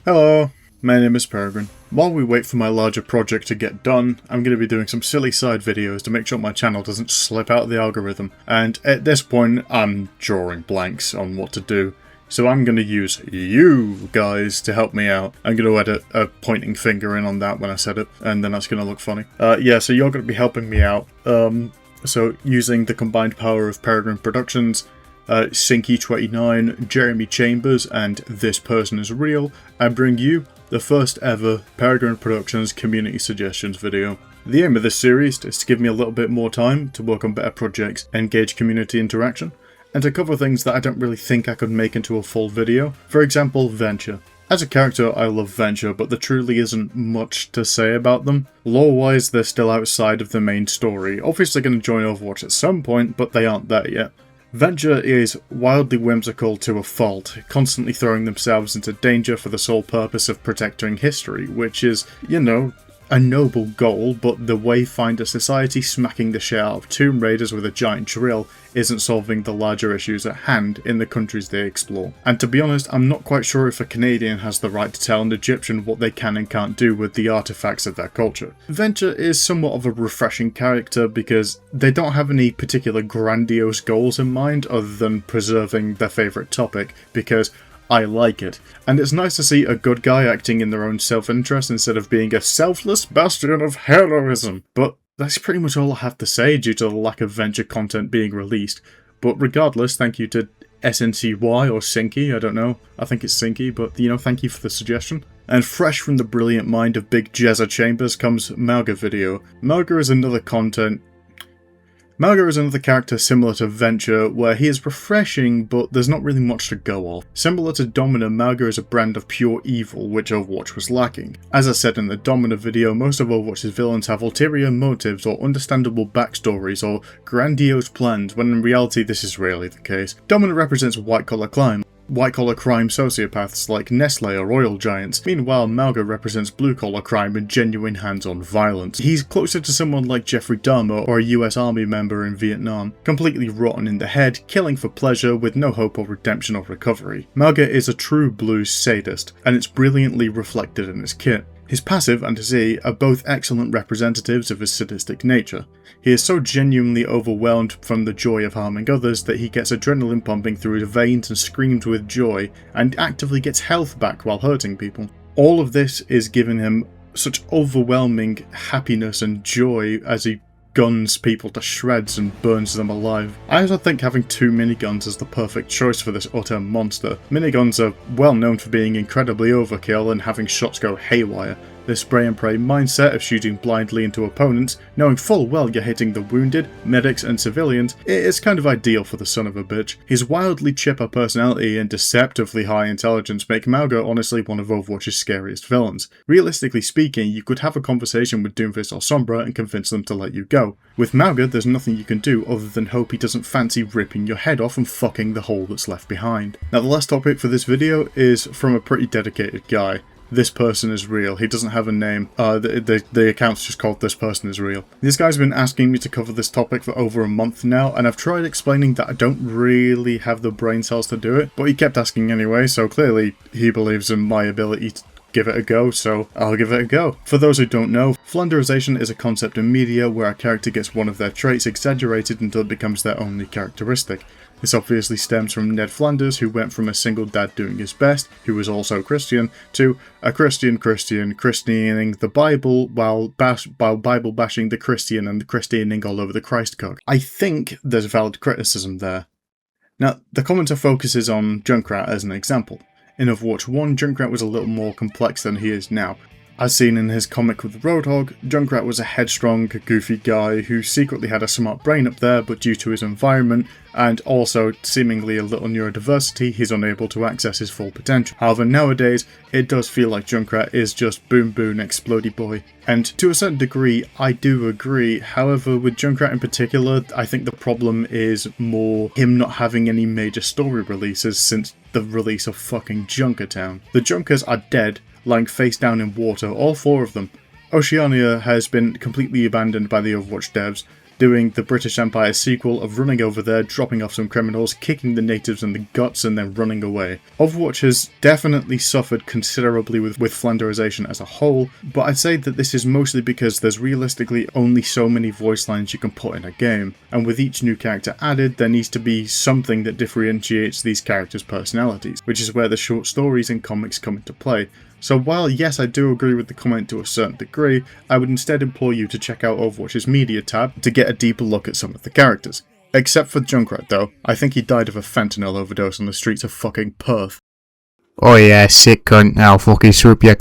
Hello, my name is Peregrine. While we wait for my larger project to get done, I'm going to be doing some silly side videos to make sure my channel doesn't slip out of the algorithm, and at this point I'm drawing blanks on what to do. So I'm going to use you guys to help me out. I'm going to edit a pointing finger in on that when I said it, and then that's going to look funny. Yeah, so you're going to be helping me out. So using the combined power of Peregrine Productions, Sinky29, Jeremy Chambers, and This Person Is Real, I bring you the first ever Peregrine Productions Community Suggestions video. The aim of this series is to give me a little bit more time to work on better projects, engage community interaction, and to cover things that I don't really think I could make into a full video. For example, Venture. As a character, I love Venture, but there truly isn't much to say about them. Lore-wise, they're still outside of the main story, obviously going to join Overwatch at some point, but they aren't there yet. Venture is wildly whimsical to a fault, constantly throwing themselves into danger for the sole purpose of protecting history, which is, you know, a noble goal, but the Wayfinder Society smacking the shit out of Tomb Raiders with a giant drill isn't solving the larger issues at hand in the countries they explore. And to be honest, I'm not quite sure if a Canadian has the right to tell an Egyptian what they can and can't do with the artifacts of their culture. Venture is somewhat of a refreshing character because they don't have any particular grandiose goals in mind other than preserving their favourite topic, because I like it. And it's nice to see a good guy acting in their own self-interest instead of being a selfless bastion of heroism. But that's pretty much all I have to say due to the lack of Venture content being released. But regardless, thank you to SNCY or Sinky, I don't know. I think it's Sinky, but you know, thank you for the suggestion. And fresh from the brilliant mind of Big Jezza Chambers comes Mauga video. Mauga is another character similar to Venture, where he is refreshing, but there's not really much to go off. Similar to Domina, Mauga is a brand of pure evil, which Overwatch was lacking. As I said in the Domina video, most of Overwatch's villains have ulterior motives or understandable backstories or grandiose plans, when in reality this is rarely the case. Domina represents white-collar crime sociopaths like Nestle or oil giants. Meanwhile, Mauga represents blue-collar crime and genuine hands-on violence. He's closer to someone like Jeffrey Dahmer or a US Army member in Vietnam, completely rotten in the head, killing for pleasure with no hope of redemption or recovery. Mauga is a true blue sadist, and it's brilliantly reflected in his kit. His passive and his E are both excellent representatives of his sadistic nature. He is so genuinely overwhelmed from the joy of harming others that he gets adrenaline pumping through his veins and screams with joy, and actively gets health back while hurting people. All of this is giving him such overwhelming happiness and joy as he guns people to shreds and burns them alive. I also think having two miniguns is the perfect choice for this utter monster. Miniguns are well known for being incredibly overkill and having shots go haywire. This spray and pray mindset of shooting blindly into opponents, knowing full well you're hitting the wounded, medics and civilians, is kind of ideal for the son of a bitch. His wildly chipper personality and deceptively high intelligence make Mauga honestly one of Overwatch's scariest villains. Realistically speaking, you could have a conversation with Doomfist or Sombra and convince them to let you go. With Mauga, there's nothing you can do other than hope he doesn't fancy ripping your head off and fucking the hole that's left behind. Now, the last topic for this video is from a pretty dedicated guy. This Person Is Real. He doesn't have a name. The account's just called This Person Is Real. This guy's been asking me to cover this topic for over a month now, and I've tried explaining that I don't really have the brain cells to do it, but he kept asking anyway, so clearly he believes in my ability to give it a go, so I'll give it a go. For those who don't know, Flanderization is a concept in media where a character gets one of their traits exaggerated until it becomes their only characteristic. This obviously stems from Ned Flanders, who went from a single dad doing his best, who was also Christian, to a Christianing the Bible while Bible bashing the Christian and the Christianing all over the Christ cock. I think there's valid criticism there. Now, the commenter focuses on Junkrat as an example. In Overwatch 1, Junkrat was a little more complex than he is now. As seen in his comic with Roadhog, Junkrat was a headstrong, goofy guy who secretly had a smart brain up there, but due to his environment and also seemingly a little neurodiversity, he's unable to access his full potential. However, nowadays, it does feel like Junkrat is just boom boom explodey boy. And to a certain degree, I do agree. However, with Junkrat in particular, I think the problem is more him not having any major story releases since the release of fucking Junkertown. The Junkers are dead, lying face down in water, all four of them. Oceania has been completely abandoned by the Overwatch devs. doing the British Empire sequel of running over there, dropping off some criminals, kicking the natives in the guts and then running away. Overwatch has definitely suffered considerably with Flanderization as a whole, but I'd say that this is mostly because there's realistically only so many voice lines you can put in a game, and with each new character added there needs to be something that differentiates these characters' personalities, which is where the short stories and comics come into play. So while yes I do agree with the comment to a certain degree, I would instead implore you to check out Overwatch's media tab to get a deeper look at some of the characters. Except for Junkrat though, I think he died of a fentanyl overdose on the streets of fucking Perth. Oh yeah, sick cunt, I'll fucking swoop your